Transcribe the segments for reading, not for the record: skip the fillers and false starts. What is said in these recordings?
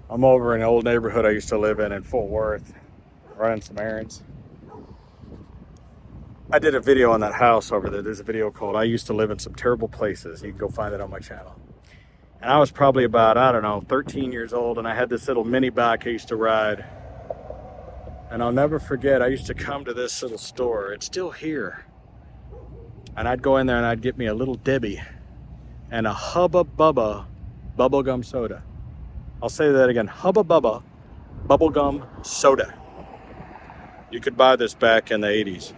I'm over in an old neighborhood I used to live in Fort Worth, running some errands. I did a video on that house over there. There's a video called I Used to Live in Some Terrible Places. You can go find it on my channel. And I was probably about, I don't know, 13 years old, and I had this little mini bike I used to ride. And I'll never forget, I used to come to this little store. It's still here. And I'd go in there and I'd get me a Little Debbie and a Hubba Bubba bubblegum soda. I'll say that again, Hubba Bubba bubblegum soda. You could buy this back in the 80s.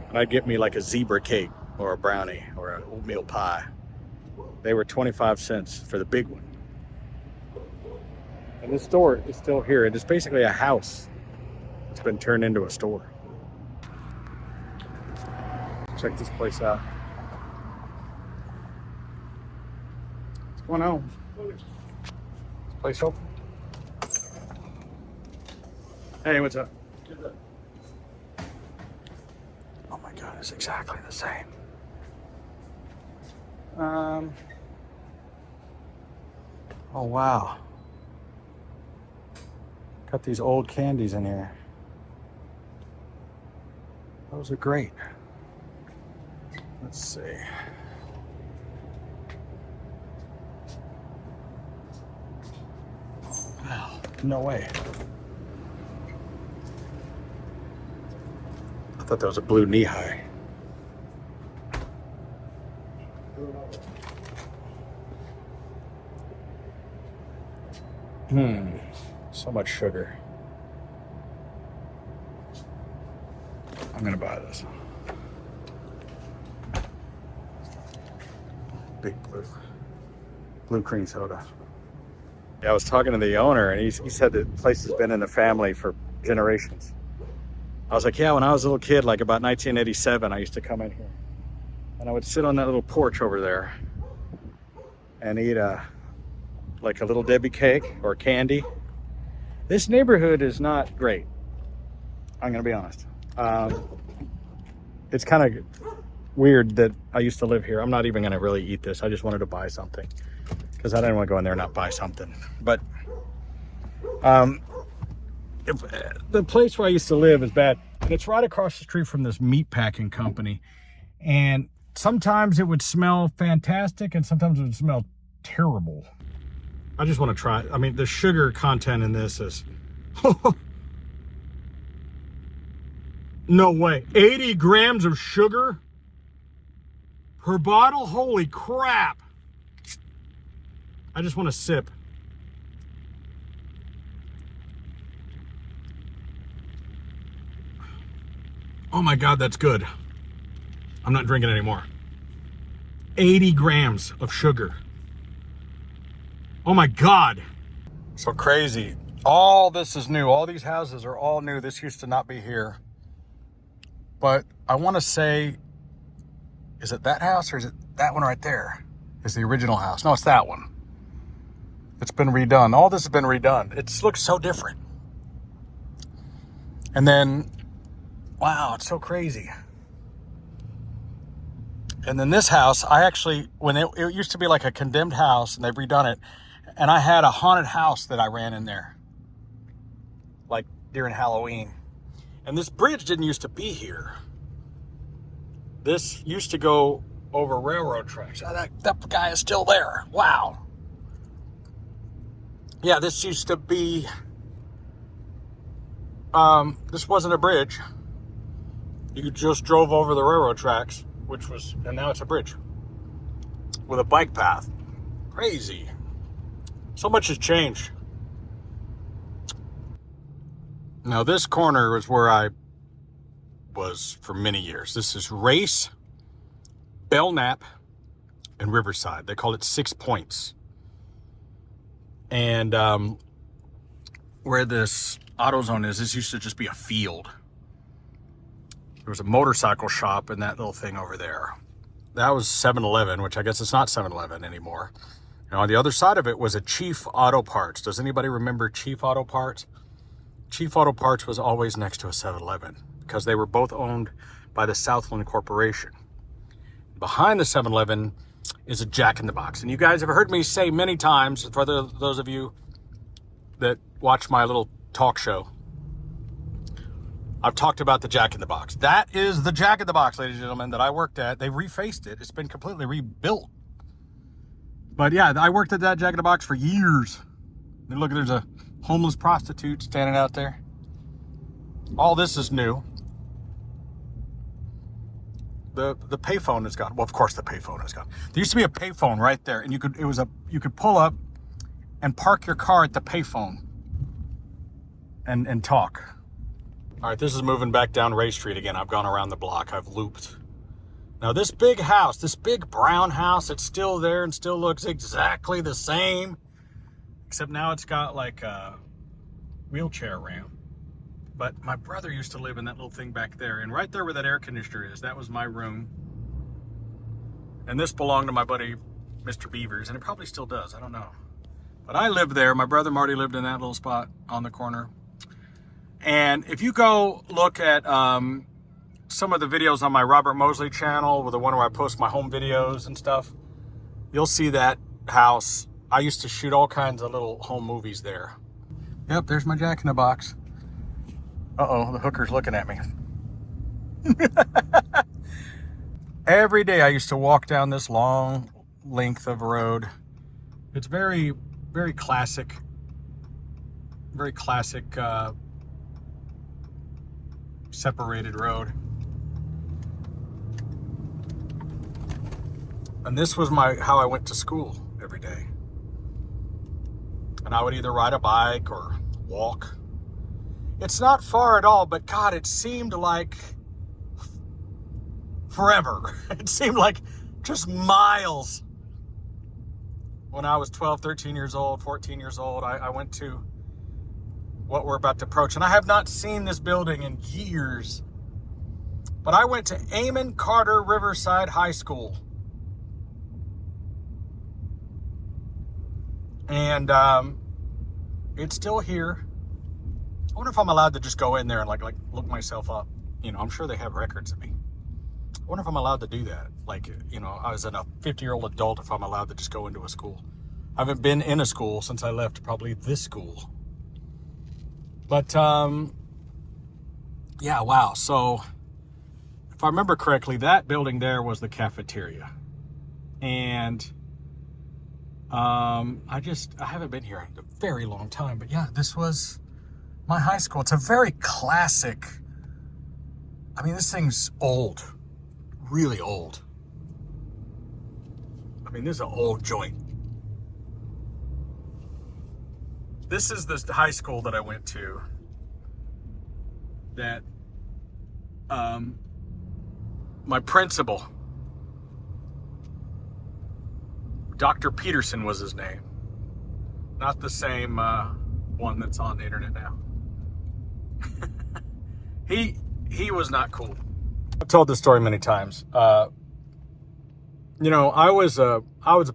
And I'd get me like a zebra cake or a brownie or an oatmeal pie. They were 25 cents for the big one. And this store is still here. It is basically a house. It's been turned into a store. Check this place out. What's going on? This place open? Hey, what's up? Oh my God, it's exactly the same. Oh wow. Got these old candies in here. Those are great. Let's see. Wow, no way. I thought that was a blue knee-high. So much sugar. I'm gonna buy this. Big blue cream soda. Yeah, I was talking to the owner, and he said that the place has been in the family for generations. I was like, yeah, when I was a little kid, like about 1987, I used to come in here. And I would sit on that little porch over there and eat like a Little Debbie cake or candy. This neighborhood is not great. I'm gonna be honest. It's kind of weird that I used to live here. I'm not even gonna really eat this. I just wanted to buy something because I didn't want to go in there and not buy something. But if, the place where I used to live is bad. And it's right across the street from this meat packing company. And sometimes it would smell fantastic and sometimes it would smell terrible. I just want to try it. I mean, the sugar content in this is... No way. 80 grams of sugar per bottle? Holy crap. I just want to sip. Oh my God, that's good. I'm not drinking anymore. 80 grams of sugar. Oh my God. So crazy. All this is new. All these houses are all new. This used to not be here. But I want to say, is it that house or is it that one right there? Is the original house? No, it's that one. It's been redone. All this has been redone. It looks so different. And then, wow, it's so crazy. And then this house, I actually, when it used to be like a condemned house and they've redone it, and I had a haunted house that I ran in there, like during Halloween. And this bridge didn't used to be here. This used to go over railroad tracks. Oh, that guy is still there. Wow. Yeah, this used to be, this wasn't a bridge. You just drove over the railroad tracks, and now it's a bridge with a bike path. Crazy. So much has changed. Now this corner is where I was for many years. This is Race, Belknap, and Riverside. They call it 6 Points. And where this AutoZone is, this used to just be a field. There was a motorcycle shop in that little thing over there. That was 7-Eleven, which I guess it's not 7-Eleven anymore. And on the other side of it was a Chief Auto Parts. Does anybody remember Chief Auto Parts? Chief Auto Parts was always next to a 7-Eleven because they were both owned by the Southland Corporation. Behind the 7-Eleven is a Jack in the Box. And you guys have heard me say many times, for those of you that watch my little talk show, I've talked about the Jack in the Box. That is the Jack in the Box, ladies and gentlemen, that I worked at. They refaced it. It's been completely rebuilt. But yeah, I worked at that Jack in the Box for years. And look, there's a homeless prostitute standing out there. All this is new. The payphone is gone. Well, of course the payphone is gone. There used to be a payphone right there, and you could pull up and park your car at the payphone and talk. All right, this is moving back down Ray Street again. I've gone around the block. I've looped. Now this big house, this big brown house, it's still there and still looks exactly the same, except now it's got like a wheelchair ramp. But my brother used to live in that little thing back there, and right there where that air conditioner is, that was my room. And this belonged to my buddy, Mr. Beavers, and it probably still does, I don't know. But I lived there. My brother Marty lived in that little spot on the corner. And if you go look at some of the videos on my Robert Moseley channel, with the one where I post my home videos and stuff, you'll see that house. I used to shoot all kinds of little home movies there. Yep, there's my Jack in the Box. Uh-oh, the hooker's looking at me. Every day I used to walk down this long length of road. It's very, very classic. Very classic separated road. And this was how I went to school every day. And I would either ride a bike or walk. It's not far at all, but God, it seemed like forever. It seemed like just miles. When I was 12, 13 years old, 14 years old, I went to what we're about to approach. And I have not seen this building in years. But I went to Amon Carter Riverside High School. And it's still here. I wonder if I'm allowed to just go in there and like look myself up. You know, I'm sure they have records of me. I wonder if I'm allowed to do that. Like, you know, I was a 50-year-old adult, if I'm allowed to just go into a school. I haven't been in a school since I left probably this school. But, yeah, wow. So, if I remember correctly, that building there was the cafeteria. And I haven't been here in a very long time. But yeah, this was my high school. It's a very classic. I mean, this thing's old. Really old. I mean, this is an old joint. This is the high school that I went to. That my principal, Dr. Peterson was his name. Not the same one that's on the internet now. He was not cool. I've told this story many times. You know, I was a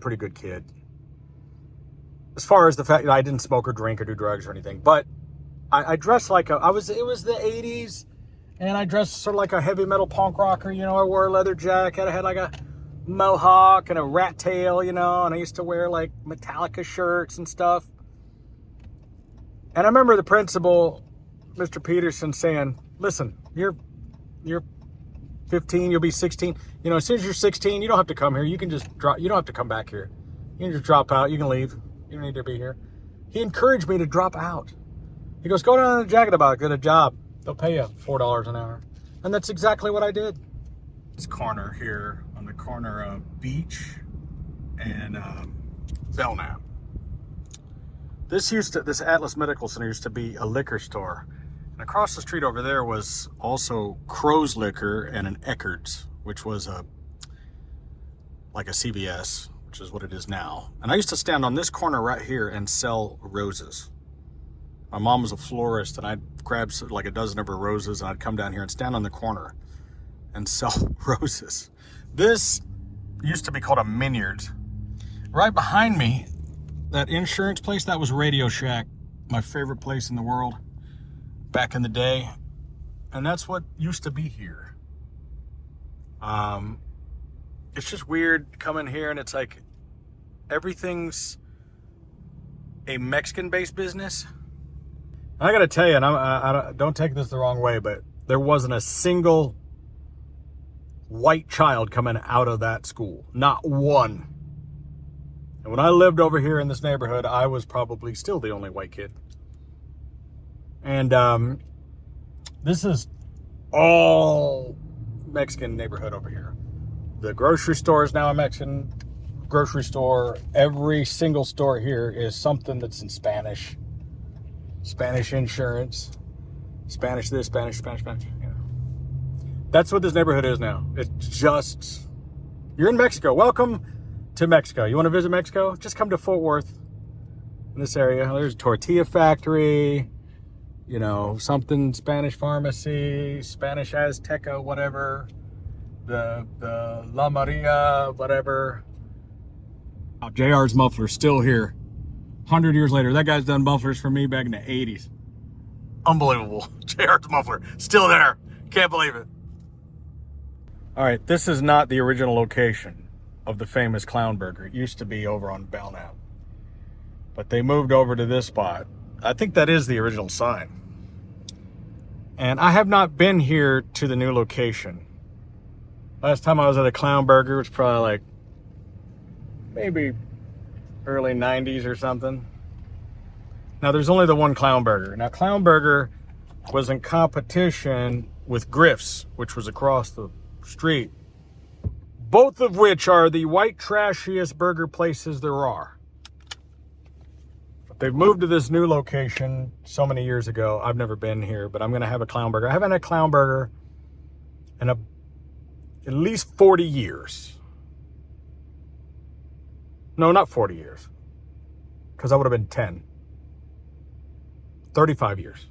pretty good kid. As far as the fact that I didn't smoke or drink or do drugs or anything, but I dressed like it was the 80s, and I dressed sort of like a heavy metal punk rocker. You know, I wore a leather jacket. I had like a mohawk and a rat tail, you know, and I used to wear like Metallica shirts and stuff. And I remember the principal, Mr. Peterson, saying, "Listen, you're 15, you'll be 16. You know, as soon as you're 16, you don't have to come here. You can just drop. You don't have to come back here. You can just drop out. You can leave. You don't need to be here." He encouraged me to drop out. He goes, "Go down to the Jack in the Box, get a job. They'll pay you $4 an hour." And that's exactly what I did. This corner here, on the corner of Beach and Belknap. This Atlas Medical Center used to be a liquor store. And across the street over there was also Crow's Liquor and an Eckerd's, which was like a CVS, which is what it is now. And I used to stand on this corner right here and sell roses. My mom was a florist, and I'd grab like a dozen of her roses, and I'd come down here and stand on the corner and sell roses. This used to be called a Minyard. Right behind me, that insurance place, that was Radio Shack, my favorite place in the world back in the day. And that's what used to be here. It's just weird coming here, and it's like everything's a Mexican-based business. I got to tell you, and I don't take this the wrong way, but there wasn't a single white child coming out of that school. Not one. And when I lived over here in this neighborhood, I was probably still the only white kid. And this is all Mexican neighborhood over here. The grocery store is now a Mexican grocery store. Every single store here is something that's in Spanish. Spanish insurance. Spanish this, Spanish. You know. That's what this neighborhood is now. It's just, you're in Mexico. Welcome to Mexico. You want to visit Mexico? Just come to Fort Worth in this area. There's a tortilla factory, you know, something Spanish pharmacy, Spanish Azteca, whatever. The La Maria, whatever. Oh, JR's muffler's still here. 100 years later. That guy's done mufflers for me back in the 80s. Unbelievable. JR's muffler. Still there. Can't believe it. All right, this is not the original location of the famous Clown Burger. It used to be over on Belknap. But they moved over to this spot. I think that is the original sign. And I have not been here to the new location. Last time I was at a Clown Burger was probably like maybe early 90s or something. Now there's only the one Clown Burger. Now Clown Burger was in competition with Griff's, which was across the street. Both of which are the white trashiest burger places there are. But they've moved to this new location so many years ago. I've never been here, but I'm going to have a Clown Burger. I haven't had a Clown Burger in at least 40 years. No, not 40 years. Because I would have been 10. 35 years.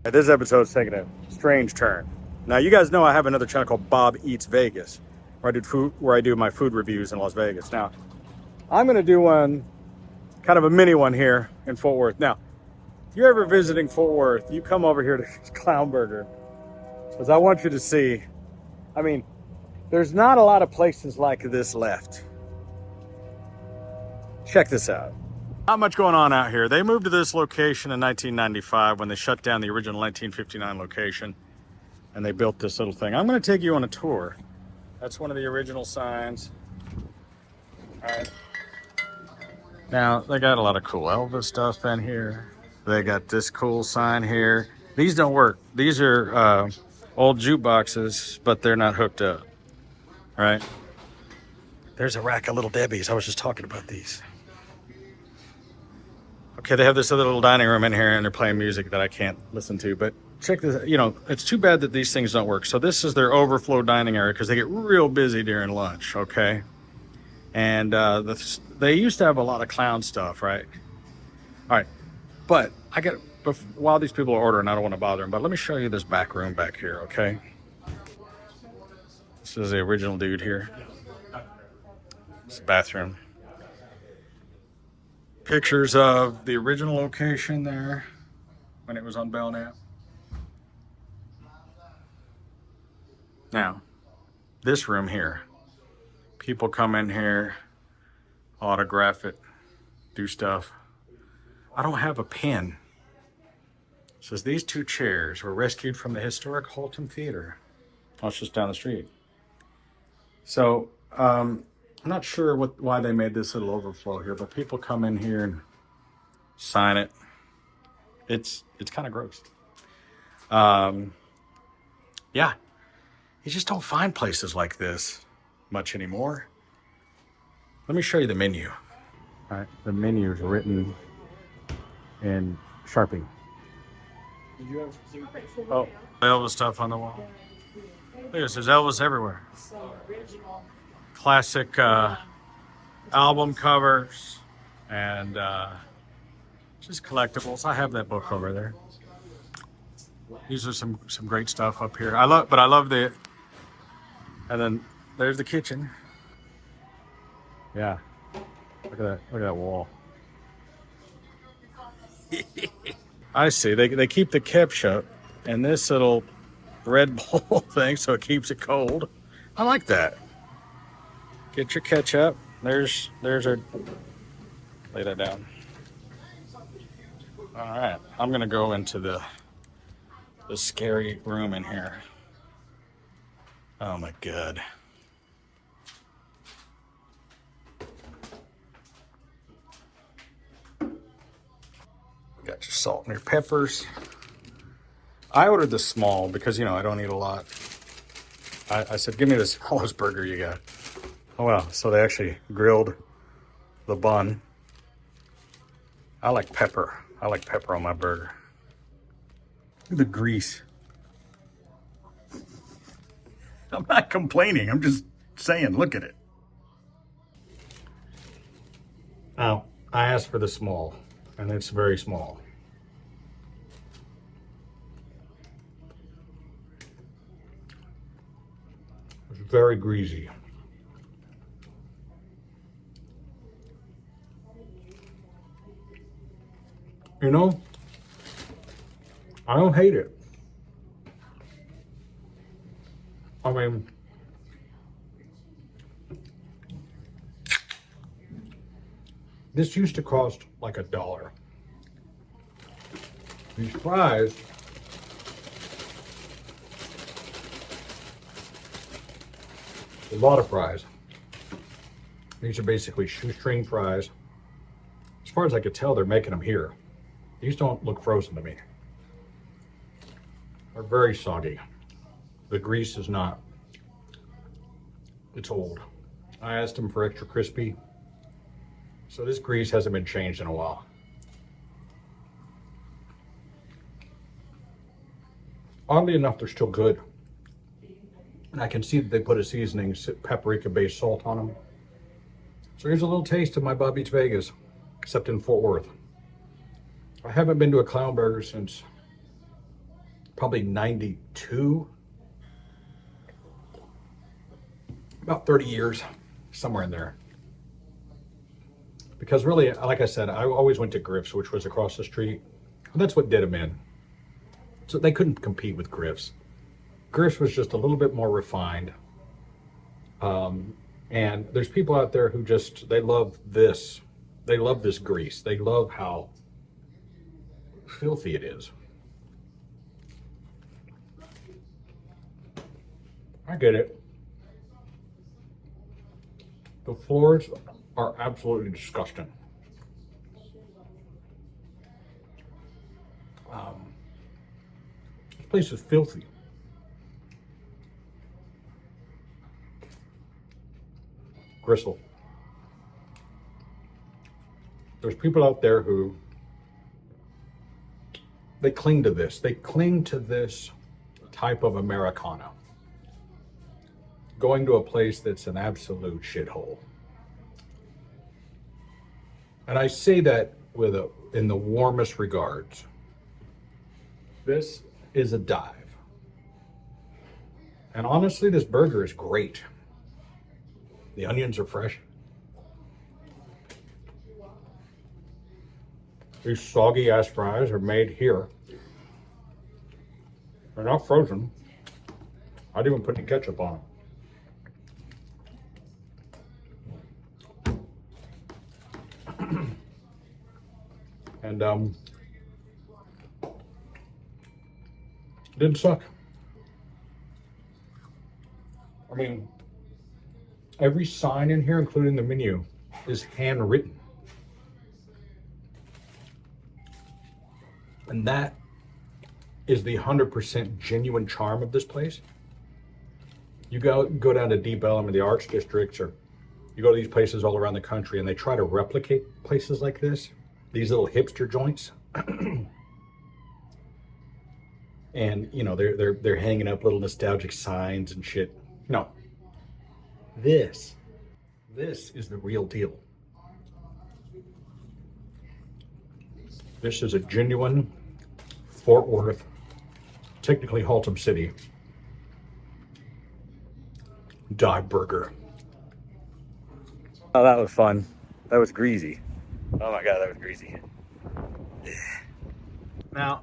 This episode's taking a strange turn. Now, you guys know I have another channel called Bob Eats Vegas, where I do my food reviews in Las Vegas. Now, I'm going to do one, kind of a mini one here in Fort Worth. Now, if you're ever visiting Fort Worth, you come over here to Clown Burger, because I want you to see, I mean, there's not a lot of places like this left. Check this out. Not much going on out here. They moved to this location in 1995 when they shut down the original 1959 location, and they built this little thing. I'm going to take you on a tour. That's one of the original signs. All right. Now, they got a lot of cool Elvis stuff in here. They got this cool sign here. These don't work. These are old jukeboxes, but they're not hooked up. All right. There's a rack of Little Debbie's. I was just talking about these. Okay, they have this other little dining room in here, and they're playing music that I can't listen to. But check this, you know, it's too bad that these things don't work. So this is their overflow dining area because they get real busy during lunch, okay? And they used to have a lot of clown stuff, right? All right, but while these people are ordering, I don't want to bother them, but let me show you this back room back here, okay? This is the original dude here. It's the bathroom. Pictures of the original location there when it was on Belknap. Now, this room here, people come in here, autograph it, do stuff. I don't have a pen. It says these two chairs were rescued from the historic Holton Theater. Oh, it's just down the street. So, I'm not sure why they made this little overflow here, but people come in here and sign it. It's kind of gross. Yeah, you just don't find places like this much anymore. Let me show you the menu. All right, the menu is written in Sharpie. Did you have Elvis stuff on the wall. Look, it says Elvis everywhere. Classic album covers and just collectibles. I have that book over there. These are some great stuff up here. I love the, and then there's the kitchen. Yeah, look at that wall. I see. They keep the ketchup and this little Red Bull thing so it keeps it cold. I like that. Get your ketchup. There's our, lay that down. All right, I'm gonna go into the scary room in here. Oh my God. Got your salt and your peppers. I ordered the small because, you know, I don't eat a lot. I said, give me the smallest burger you got. Oh, wow. So they actually grilled the bun. I like pepper. I like pepper on my burger. Look at the grease. I'm not complaining. I'm just saying, look at it. Now, I asked for the small, and it's very small. It's very greasy. You know, I don't hate it. I mean, this used to cost like $1. These fries, a lot of fries. These are basically shoestring fries. As far as I could tell, they're making them here. These don't look frozen to me. They're very soggy. The grease is not. It's old. I asked them for extra crispy. So this grease hasn't been changed in a while. Oddly enough, they're still good. And I can see that they put a seasoning, paprika-based salt on them. So here's a little taste of my Bob Eats Vegas, except in Fort Worth. I haven't been to a Clown Burger since probably 92. About 30 years, somewhere in there. Because really, like I said, I always went to Griff's, which was across the street. And that's what did them in. So they couldn't compete with Griff's. Griff's was just a little bit more refined. And there's people out there who just, they love this. They love this grease. They love how filthy it is. I get it. The floors are absolutely disgusting. This place is filthy. Gristle. There's people out there who they cling to this. They cling to this type of Americana. Going to a place that's an absolute shithole. And I say that in the warmest regards. This is a dive. And honestly, this burger is great. The onions are fresh. These soggy ass fries are made here. They're not frozen. I didn't even put any ketchup on them. And didn't suck. I mean, every sign in here, including the menu, is handwritten. And that is the 100% genuine charm of this place. You go down to Deep Ellum or the Arts Districts, or you go to these places all around the country, and they try to replicate places like this, these little hipster joints. And you know, they're hanging up little nostalgic signs and shit. No, this is the real deal. This is a genuine Fort Worth, technically Haltom City, dive burger. Oh, that was fun. That was greasy. Oh my God, that was greasy. Now,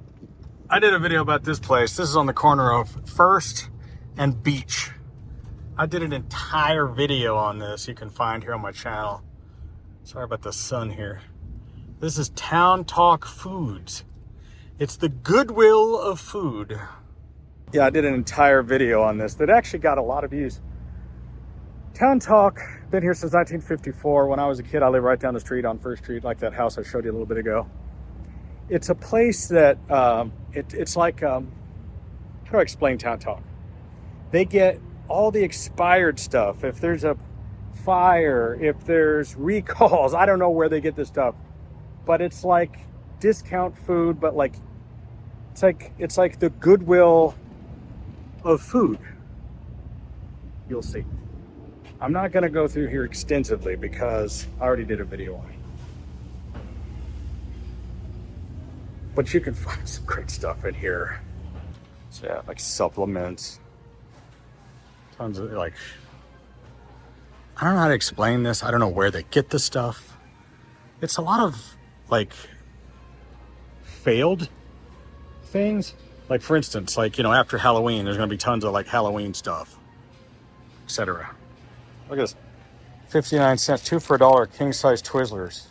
I did a video about this place. This is on the corner of First and Beach. I did an entire video on this you can find here on my channel. Sorry about the sun here. This is Town Talk Foods. It's the goodwill of food. Yeah, I did an entire video on this that actually got a lot of views. Town Talk, been here since 1954. When I was a kid, I lived right down the street on First Street, like that house I showed you a little bit ago. It's a place that, it's like, how do I explain Town Talk? They get all the expired stuff. If there's a fire, if there's recalls, I don't know where they get this stuff, but it's like discount food, but like, it's like the goodwill of food. You'll see. I'm not going to go through here extensively because I already did a video on it. But you can find some great stuff in here. So yeah, like supplements. Tons of like, I don't know how to explain this. I don't know where they get the stuff. It's a lot of like failed things. Like for instance, like, you know, after Halloween, there's going to be tons of like Halloween stuff, etc. Look at this, 59 cents, 2 for $1, king size Twizzlers.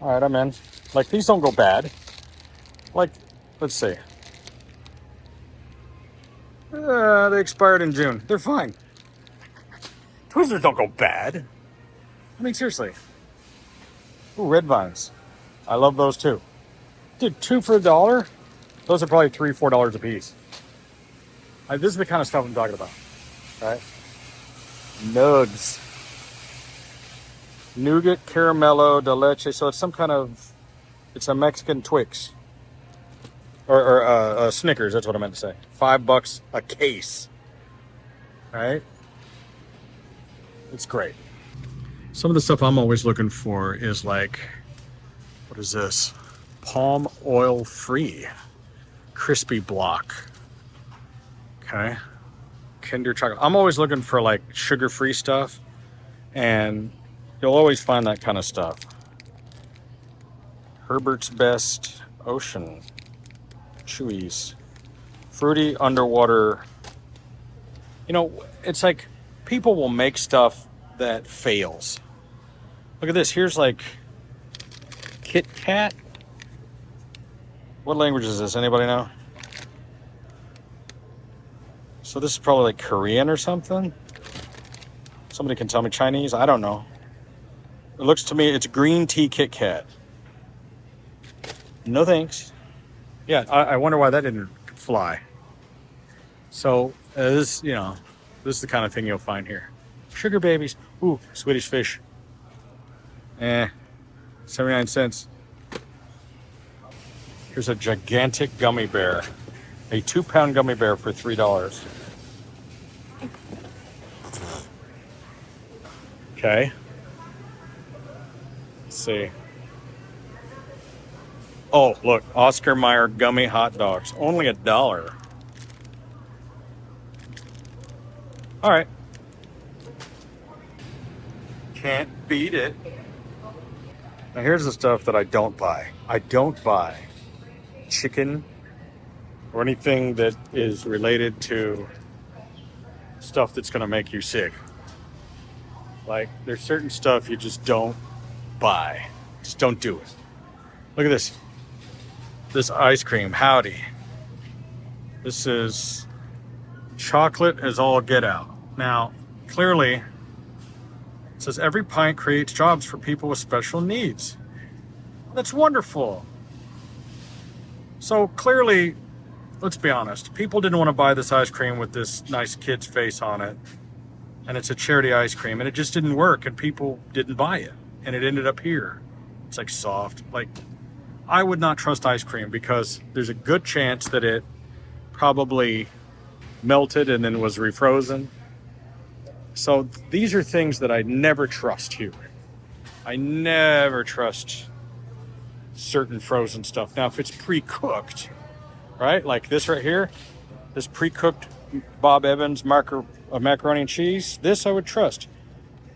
All right, I'm in. Like, these don't go bad. Like, let's see. They expired in June. They're fine. Twizzlers don't go bad. I mean, seriously. Ooh, red vines. I love those too. Dude, 2 for $1? Those are probably $3, $4 a piece. This is the kind of stuff I'm talking about, right? Nugs. Nougat Caramello de Leche. So it's some kind of, it's a Mexican Twix. Or Snickers, that's what I meant to say. $5 a case. Right? It's great. Some of the stuff I'm always looking for is like, what is this? Palm oil free. Crispy block. Okay. Kinder chocolate. I'm always looking for like sugar-free stuff, and you'll always find that kind of stuff. Herbert's Best Ocean Chewies. Fruity underwater. You know, it's like people will make stuff that fails. Look at this. Here's like Kit Kat. What language is this? Anybody know? So this is probably like Korean or something. Somebody can tell me. Chinese? I don't know. It looks to me, it's green tea Kit Kat. No thanks. Yeah, I wonder why that didn't fly. So this, you know, this is the kind of thing you'll find here. Sugar babies. Ooh, Swedish fish. 79 cents. Here's a gigantic gummy bear. A 2-pound gummy bear for $3. Okay. Let's see. Oh, look. Oscar Mayer gummy hot dogs. Only $1. All right. Can't beat it. Now here's the stuff that I don't buy. I don't buy chicken or anything that is related to stuff that's going to make you sick. Like, there's certain stuff you just don't buy. Just don't do it. Look at this. This ice cream, howdy. This is chocolate as all get out. Now, clearly, it says every pint creates jobs for people with special needs. That's wonderful. So clearly, let's be honest, people didn't want to buy this ice cream with this nice kid's face on it. And it's a charity ice cream, and it just didn't work, and people didn't buy it. And it ended up here. It's like soft. Like, I would not trust ice cream because there's a good chance that it probably melted and then was refrozen. So these are things that I never trust here. I never trust certain frozen stuff. Now, if it's pre-cooked, right? Like this right here, this pre-cooked Bob Evans macaroni and cheese, this I would trust.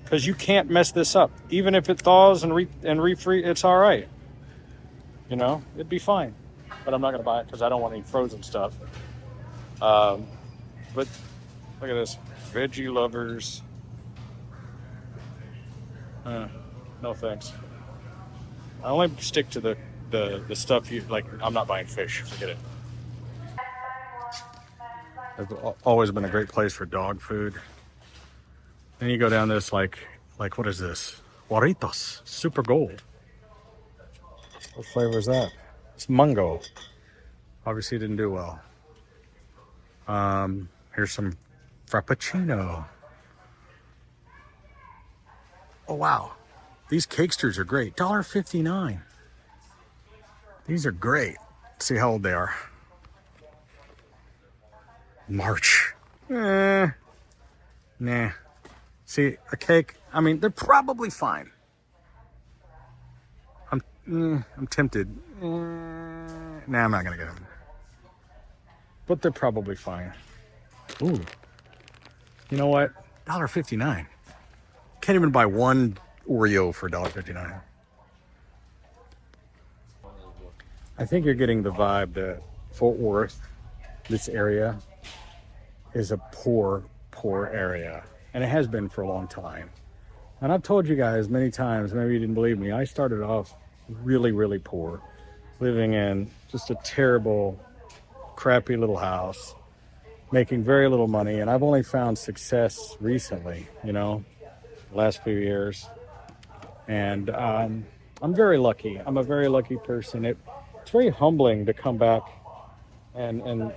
Because you can't mess this up. Even if it thaws and refreeze, it's all right. You know, it'd be fine. But I'm not going to buy it because I don't want any frozen stuff. But look at this. Veggie lovers. No thanks. I only stick to the the stuff you like. I'm not buying fish. Forget it. It's always been a great place for dog food. Then you go down this like what is this? Guaritos, super gold. What flavor is that? It's mango. Obviously didn't do well. Here's some frappuccino. Oh wow, these cakesters are great. $1.59. These are great. Let's see how old they are. March. Nah. See, a cake, I mean, they're probably fine. I'm tempted. Nah, I'm not gonna get them. But they're probably fine. Ooh. You know what? $1.59. Can't even buy one Oreo for $1.59. I think you're getting the vibe that Fort Worth, this area, is a poor area. And it has been for a long time. And I've told you guys many times, maybe you didn't believe me, I started off really poor, living in just a terrible, crappy little house, making very little money. And I've only found success recently, you know, last few years. And I'm very lucky. I'm a very lucky person. It's very humbling to come back and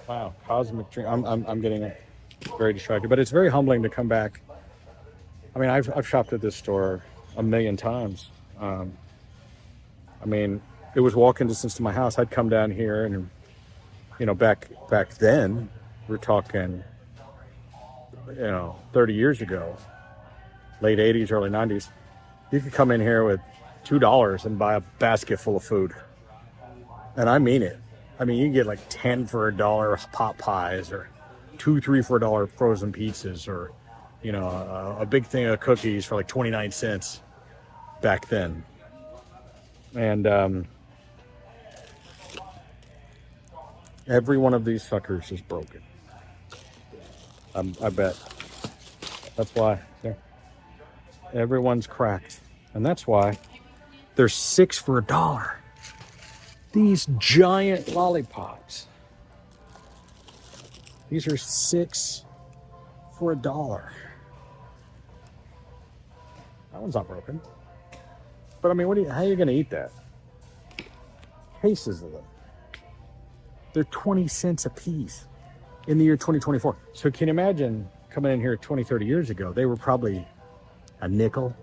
wow, cosmic dream. I'm getting very distracted, but it's very humbling to come back. I mean, I've shopped at this store a million times. I mean, it was walking distance to my house. I'd come down here, and you know, back then, we're talking, you know, 30 years ago, late 80s, early 90s. You could come in here with $2 and buy a basket full of food, and I mean it. I mean, you can get like 10 for $1 pot pies, or 2, 3 for $1 frozen pizzas, or you know, a big thing of cookies for like 29 cents back then. And every one of these suckers is broken. I bet. That's why. Yeah. Everyone's cracked. And that's why they're 6 for $1. These giant lollipops. These are 6 for $1. That one's not broken. But I mean, how are you going to eat that? Cases of them. They're 20 cents a piece in the year 2024. So can you imagine coming in here 20, 30 years ago? They were probably a nickel.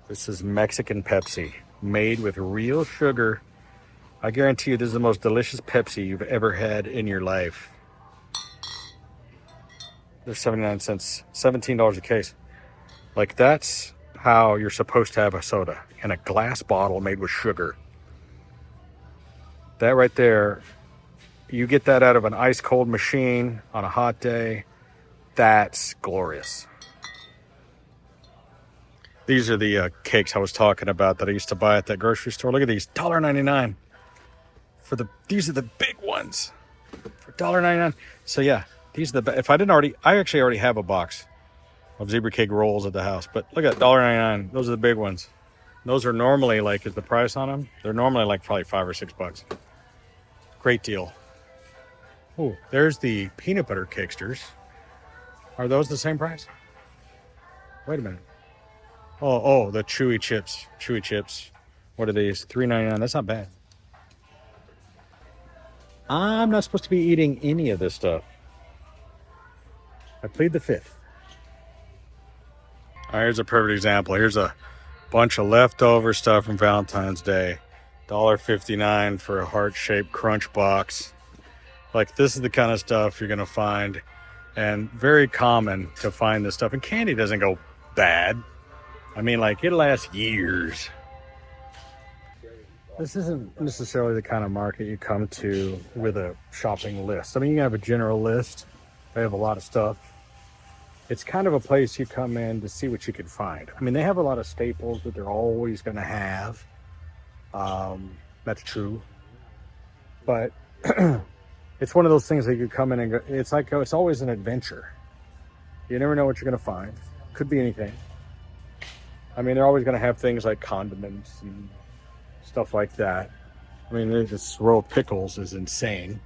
This is Mexican Pepsi, made with real sugar. I guarantee you this is the most delicious Pepsi you've ever had in your life. They're 79 cents, $17 a case. Like, that's how you're supposed to have a soda, in a glass bottle made with sugar. That right there, you get that out of an ice cold machine on a hot day. That's glorious. These are the cakes I was talking about that I used to buy at that grocery store. Look at these, $1.99. These are the big ones for $1.99. So yeah, these are the if I actually already have a box of zebra cake rolls at the house. But look at $1.99. Those are the big ones. Those are normally like, is the price on them? They're normally like probably $5 or $6. Great deal. Oh, there's the peanut butter cakesters. Are those the same price? Wait a minute. Oh, the chewy chips. Chewy chips. What are these? $3.99. That's not bad. I'm not supposed to be eating any of this stuff. I plead the fifth. All right, here's a perfect example. Here's a bunch of leftover stuff from Valentine's Day. $1.59 for a heart-shaped crunch box. Like, this is the kind of stuff you're going to find, and very common to find this stuff. And candy doesn't go bad. I mean, like, it lasts years. This isn't necessarily the kind of market you come to with a shopping list. I mean, you can have a general list. They have a lot of stuff. It's kind of a place you come in to see what you can find. I mean, they have a lot of staples that they're always going to have. That's true. But it's one of those things that you come in and go, it's always an adventure. You never know what you're going to find. Could be anything. I mean, they're always going to have things like condiments and stuff like that. I mean, this row of pickles is insane.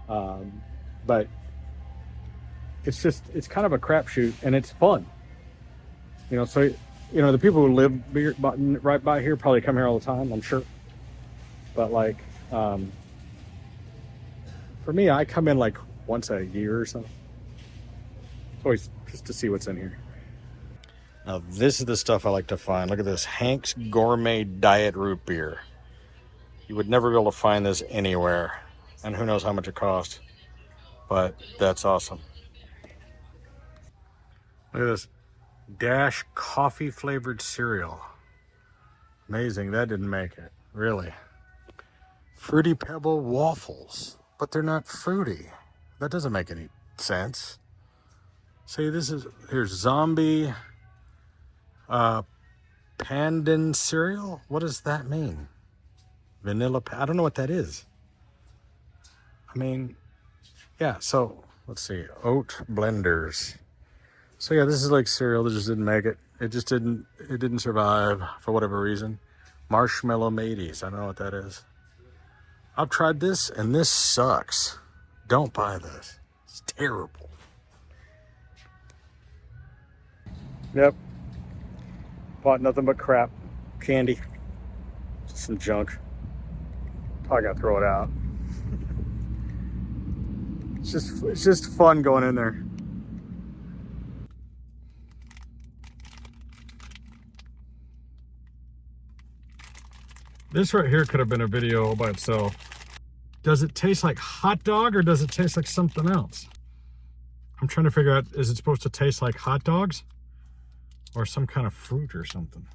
But it's kind of a crapshoot, and it's fun. You know, so, you know, the people who live right by here probably come here all the time, I'm sure. But like, for me, I come in like once a year or so. Always just to see what's in here. Now, this is the stuff I like to find. Look at this, Hank's Gourmet Diet Root Beer. You would never be able to find this anywhere. And who knows how much it costs. But that's awesome. Look at this, Dash coffee flavored cereal. Amazing, that didn't make it, really. Fruity Pebble waffles, but they're not fruity. That doesn't make any sense. See, here's zombie pandan cereal. What does that mean? Vanilla, I don't know what that is. I mean, yeah, so let's see, oat blenders. So yeah, this is like cereal that just didn't make it. It didn't survive for whatever reason. Marshmallow Mateys, I don't know what that is. I've tried this and this sucks. Don't buy this. It's terrible. Yep. Bought nothing but crap. Candy. Just some junk. Probably gotta throw it out. It's just fun going in there. This right here could have been a video all by itself. Does it taste like hot dog or does it taste like something else? I'm trying to figure out, is it supposed to taste like hot dogs or some kind of fruit or something?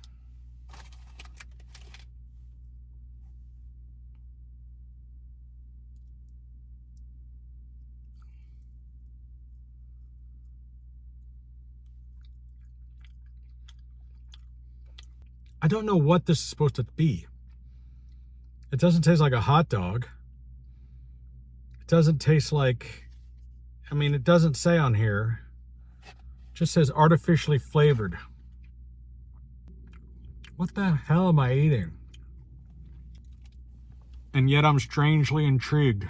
I don't know what this is supposed to be. It doesn't taste like a hot dog. It doesn't taste like, I mean, it doesn't say on here. It just says artificially flavored. What the hell am I eating? And yet I'm strangely intrigued.